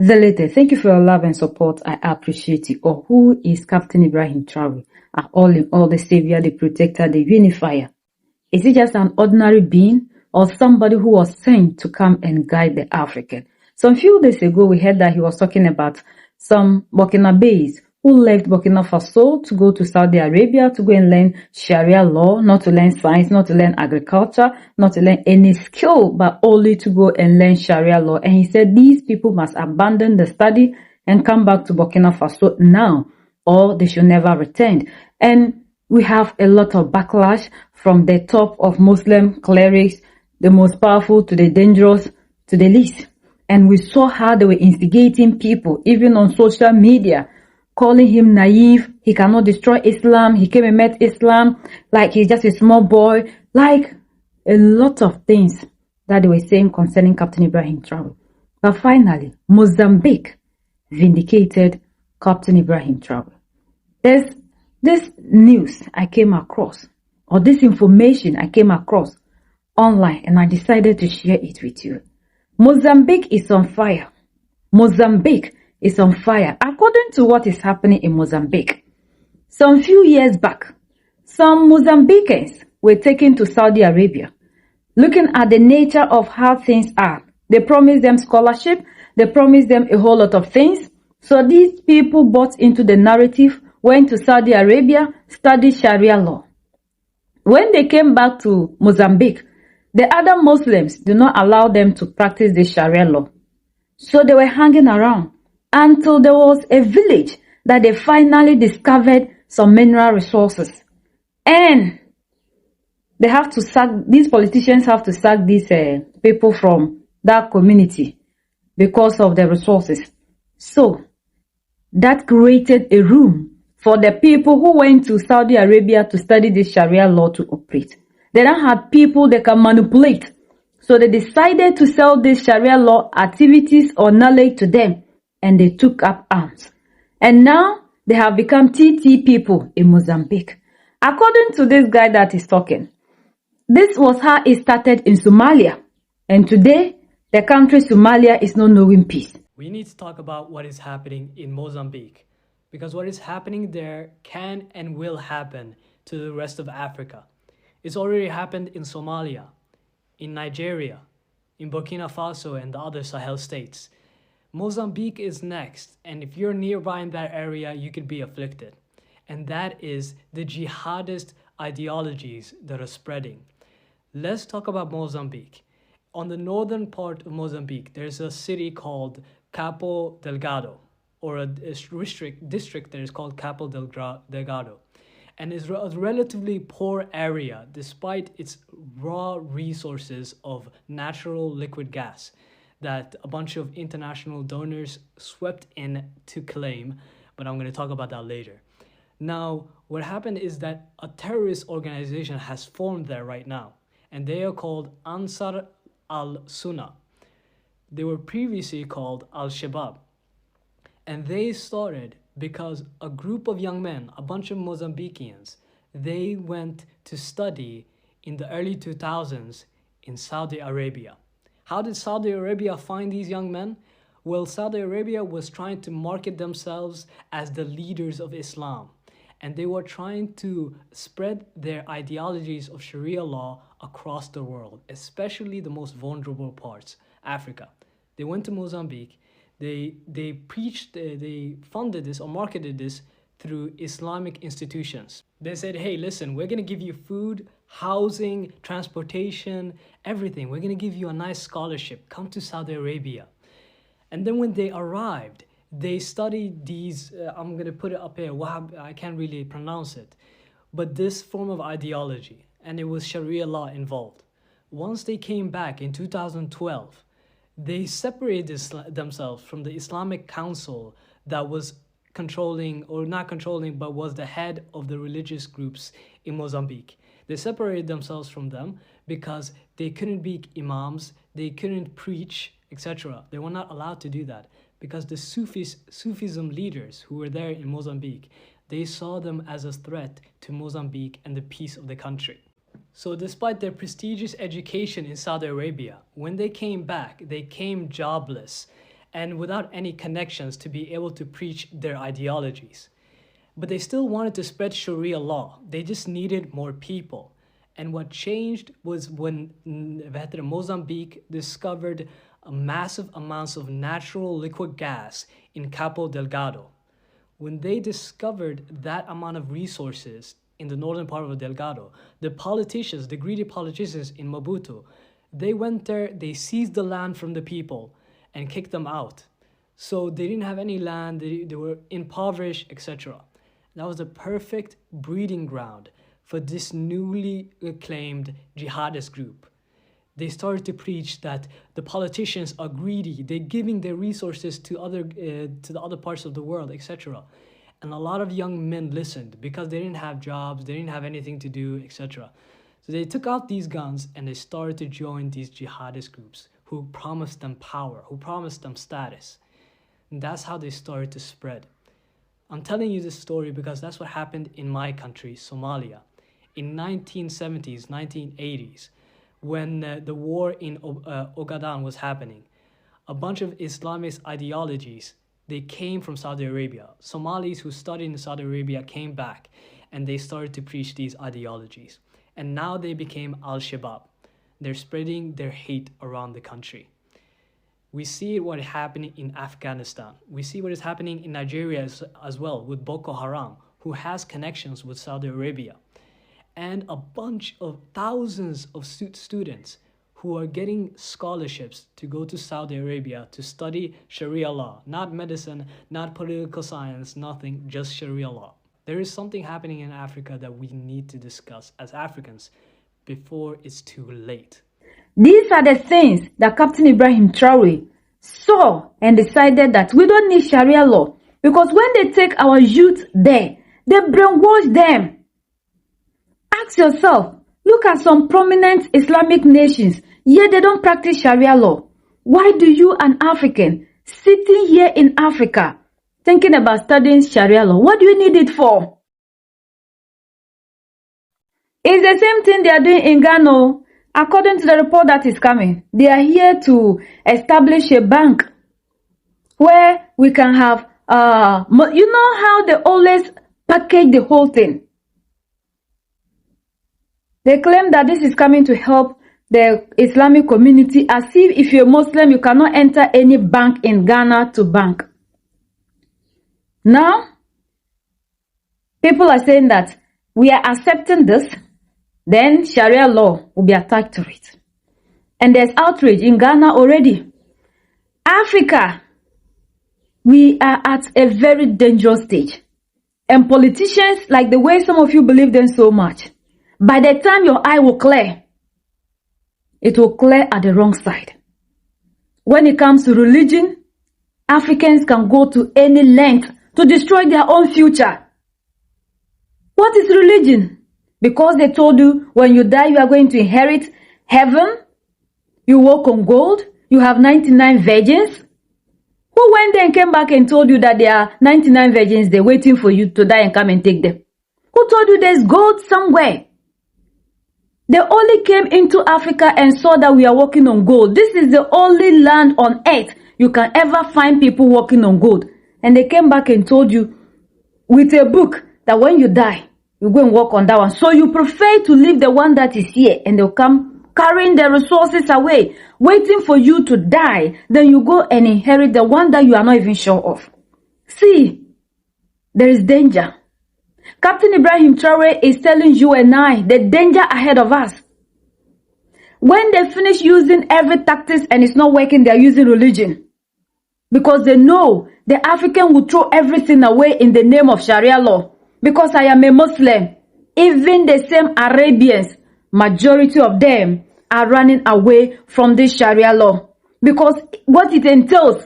Zelete, thank you for your love and support. I appreciate it. Or who is Captain Ibrahim Traore? All in all, the savior, the protector, the unifier. Is he just an ordinary being or somebody who was sent to come and guide the African? Some few days ago, we heard that he was talking about some Burkinabés who left Burkina Faso to go to Saudi Arabia to go and learn Sharia law, not to learn science, not to learn agriculture, not to learn any skill, but only to go and learn Sharia law. And he said these people must abandon the study and come back to Burkina Faso now, or they should never return. And we have a lot of backlash from the top of Muslim clerics, the most powerful to the dangerous to the least. And we saw how they were instigating people, even on social media, calling him naive. He cannot destroy Islam. He came and met Islam like he's just a small boy. Like a lot of things that they were saying concerning Captain Ibrahim Traore. But finally, Mozambique vindicated Captain Ibrahim Traore. There's this news I came across, or this information I came across online, and I decided to share it with you. Mozambique is on fire. Mozambique is on fire. According to what is happening in Mozambique, some few years back, some Mozambicans were taken to Saudi Arabia. Looking at the nature of how things are, they promised them scholarship, they promised them a whole lot of things. So these people bought into the narrative, went to Saudi Arabia, studied Sharia law. When they came back to Mozambique, the other Muslims do not allow them to practice the Sharia law. So they were hanging around until there was a village that they finally discovered some mineral resources. And they have to sack, these politicians have to sack these people from that community because of the resources. So that created a room for the people who went to Saudi Arabia to study the Sharia law to operate. They don't have people they can manipulate. So they decided to sell these Sharia law activities or knowledge to them. And they took up arms. And now they have become TT people in Mozambique. According to this guy that is talking, this was how it started in Somalia. And today, the country Somalia is not knowing peace. We need to talk about what is happening in Mozambique, because what is happening there can and will happen to the rest of Africa. It's already happened in Somalia, in Nigeria, in Burkina Faso and the other Sahel states. Mozambique is next, and if you're nearby in that area, you could be afflicted. And that is the jihadist ideologies that are spreading. Let's talk about Mozambique. On the northern part of Mozambique, there's a city called Cabo Delgado, or a district that is called Cabo Delgado. And it's a relatively poor area despite its raw resources of natural liquid gas that a bunch of international donors swept in to claim, but I'm going to talk about that later. Now, what happened is that a terrorist organization has formed there right now, and they are called Ansar al-Sunnah. They were previously called Al-Shabaab, and they started because a group of young men, a bunch of Mozambicans, they went to study in the early 2000s in Saudi Arabia. How did Saudi Arabia find these young men? Well, Saudi Arabia was trying to market themselves as the leaders of Islam, and they were trying to spread their ideologies of Sharia law across the world, especially the most vulnerable parts, Africa. They went to Mozambique. They preached, they funded this or marketed this through Islamic institutions. They said, hey, listen, we're going to give you food, housing, transportation, everything. We're going to give you a nice scholarship. Come to Saudi Arabia. And then when they arrived, they studied these, I'm going to put it up here, I can't really pronounce it, but this form of ideology, and it was Sharia law involved. Once they came back in 2012, they separated themselves from the Islamic Council that was controlling, or not controlling, but was the head of the religious groups in Mozambique. They separated themselves from them because they couldn't be imams, they couldn't preach, etc. They were not allowed to do that because the Sufism leaders who were there in Mozambique, they saw them as a threat to Mozambique and the peace of the country. So despite their prestigious education in Saudi Arabia, when they came back, they came jobless. and without any connections to be able to preach their ideologies. But they still wanted to spread Sharia law. They just needed more people. And what changed was when Mozambique discovered massive amounts of natural liquid gas in Cabo Delgado. When they discovered that amount of resources in the northern part of Delgado, the politicians, the greedy politicians in Maputo, they went there, they seized the land from the people and kicked them out. So they didn't have any land, they were impoverished, etc. That was the perfect breeding ground for this newly acclaimed jihadist group. They started to preach that the politicians are greedy, they're giving their resources to the other parts of the world, etc. And a lot of young men listened because they didn't have jobs, they didn't have anything to do, etc. So they took out these guns and they started to join these jihadist groups who promised them power, who promised them status. And that's how they started to spread. I'm telling you this story because that's what happened in my country, Somalia. In 1970s, 1980s, when the war in Ogaden was happening, a bunch of Islamist ideologies, they came from Saudi Arabia. Somalis who studied in Saudi Arabia came back and they started to preach these ideologies. And now they became Al-Shabaab. They're spreading their hate around the country. We see what is happening in Afghanistan. We see what is happening in Nigeria as well with Boko Haram, who has connections with Saudi Arabia. And a bunch of thousands of students who are getting scholarships to go to Saudi Arabia to study Sharia law. Not medicine, not political science, nothing, just Sharia law. There is something happening in Africa that we need to discuss as Africans before it's too late. These are the things that Captain Ibrahim Traore saw and decided that we don't need Sharia law because when they take our youth there, they brainwash them. Ask yourself, look at some prominent Islamic nations, yet they don't practice Sharia law. Why do you, an African, sitting here in Africa, thinking about studying Sharia law? What do you need it for? It's the same thing they are doing in Ghana. According to the report that is coming, they are here to establish a bank where we can have, you know how they always package the whole thing. They claim that this is coming to help the Islamic community as if you're a Muslim, you cannot enter any bank in Ghana to bank. Now, people are saying that we are accepting this, then Sharia law will be attached to it. And there's outrage in Ghana already. Africa, we are at a very dangerous stage. And politicians, like the way some of you believe them so much, by the time your eye will clear, it will clear at the wrong side. When it comes to religion, Africans can go to any length to destroy their own future. What is religion? Because they told you when you die, you are going to inherit heaven. You walk on gold. You have 99 virgins. Who went there and came back and told you that there are 99 virgins there waiting for you to die and come and take them? Who told you there's gold somewhere? They only came into Africa and saw that we are walking on gold. This is the only land on earth you can ever find people walking on gold. And they came back and told you with a book that when you die, you go and walk on that one. So you prefer to leave the one that is here and they'll come carrying the resources away, waiting for you to die. Then you go and inherit the one that you are not even sure of. See, there is danger. Captain Ibrahim Traore is telling you and I the danger ahead of us. When they finish using every tactics and it's not working, they are using religion. Because they know the African will throw everything away in the name of Sharia law. Because I am a Muslim. Even the same Arabians, majority of them are running away from this Sharia law. Because what it entails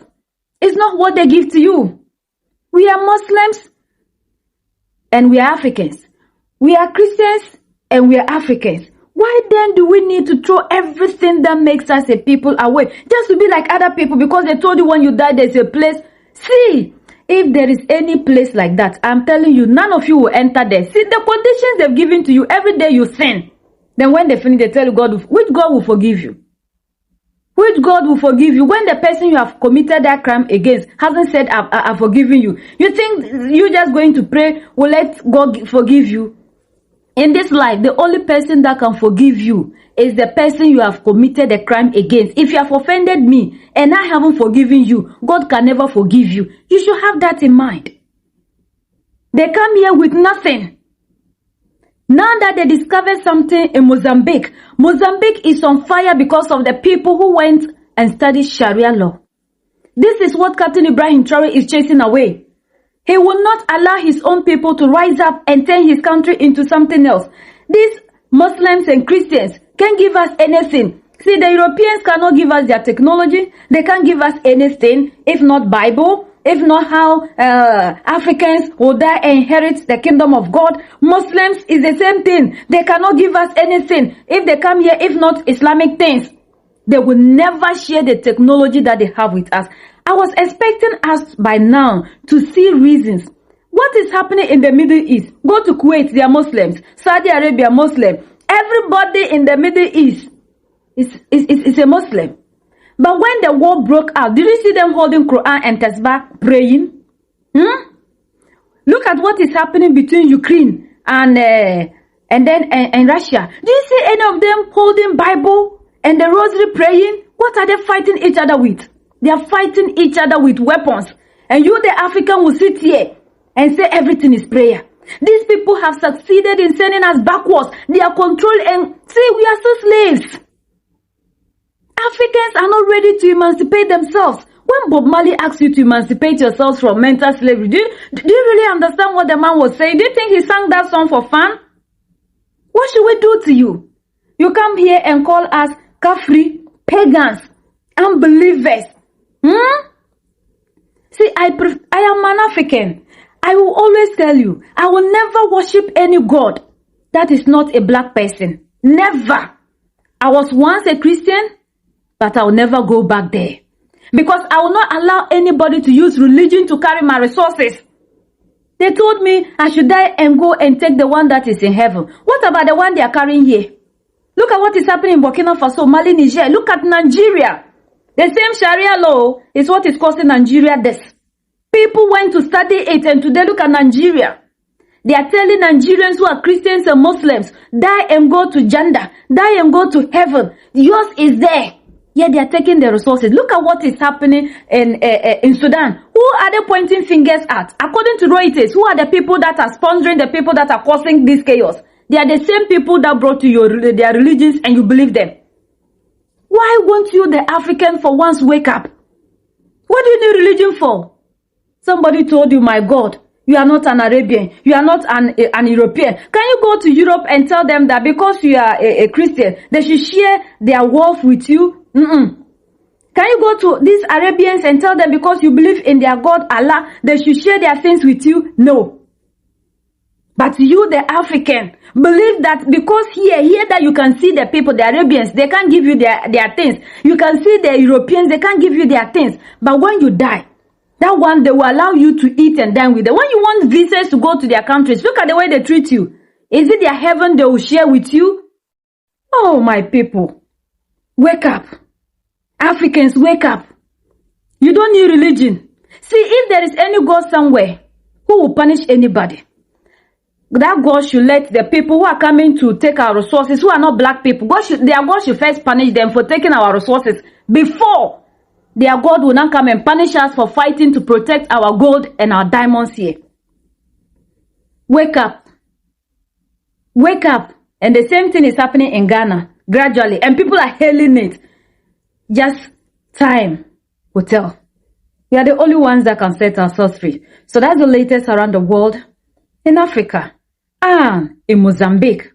is not what they give to you. We are Muslims and we are Africans. We are Christians and we are Africans. Why then do we need to throw everything that makes us a people away? Just to be like other people because they told you when you die there's a place. See, if there is any place like that, I'm telling you, none of you will enter there. See, the conditions they've given to you, every day you sin. Then when they finish, they tell you, which God will forgive you? Which God will forgive you when the person you have committed that crime against hasn't said, I've forgiven you? You think you're just going to pray, will let God forgive you? In this life, the only person that can forgive you is the person you have committed a crime against. If you have offended me and I haven't forgiven you, God can never forgive you. You should have that in mind. They come here with nothing. Now that they discovered something in Mozambique, Mozambique is on fire because of the people who went and studied Sharia law. This is what Captain Ibrahim Traore is chasing away. He will not allow his own people to rise up and turn his country into something else. These Muslims and Christians can't give us anything. See, the Europeans cannot give us their technology. They can't give us anything, if not Bible, if not how Africans will die and inherit the kingdom of God. Muslims is the same thing. They cannot give us anything. If they come here, if not Islamic things, they will never share the technology that they have with us. I was expecting us by now to see reasons. What is happening in the Middle East? Go to Kuwait, they are Muslims. Saudi Arabia, Muslim. Everybody in the Middle East is a Muslim. But when the war broke out, did you see them holding Quran and Tasbah praying? Look at what is happening between Ukraine and Russia. Do you see any of them holding Bible and the rosary praying? What are they fighting each other with? They are fighting each other with weapons. And you, the African, will sit here and say everything is prayer. These people have succeeded in sending us backwards. They are controlled and see, we are still slaves. Africans are not ready to emancipate themselves. When Bob Marley asks you to emancipate yourselves from mental slavery, do you really understand what the man was saying? Do you think he sang that song for fun? What should we do to you? You come here and call us kafri, pagans, unbelievers. See, I am an African. I will always tell you, I will never worship any God that is not a black person. Never. I was once a Christian, but I will never go back there. Because I will not allow anybody to use religion to carry my resources. They told me I should die and go and take the one that is in heaven. What about the one they are carrying here? Look at what is happening in Burkina Faso, Mali, Niger. Look at Nigeria. The same Sharia law is what is causing Nigeria this. People went to study it and today look at Nigeria. They are telling Nigerians who are Christians and Muslims, die and go to Jannah, die and go to heaven. Yours is there. Yet they are taking the resources. Look at what is happening in Sudan. Who are they pointing fingers at? According to Reuters, who are the people that are sponsoring the people that are causing this chaos? They are the same people that brought to their religions and you believe them. Why won't you, the African, for once wake up? What do you need religion for? Somebody told you, my God, you are not an Arabian. You are not an European. Can you go to Europe and tell them that because you are a Christian, they should share their wealth with you? Can you go to these Arabians and tell them because you believe in their God, Allah, they should share their things with you? No. But you, the African, believe that because here that you can see the people, the Arabians, they can't give you their things. You can see the Europeans, they can't give you their things. But when you die, that one, they will allow you to eat and dine with them. When you want visas to go to their countries, look at the way they treat you. Is it their heaven they will share with you? Oh, my people, wake up. Africans, wake up. You don't need religion. See, if there is any God somewhere who will punish anybody, that God should let the people who are coming to take our resources, who are not black people, God should first punish them for taking our resources before their God will not come and punish us for fighting to protect our gold and our diamonds here. Wake up. Wake up. And the same thing is happening in Ghana gradually. And people are hailing it. Just time will tell. We are the only ones that can set ourselves free. So that's the latest around the world, in Africa and in Mozambique.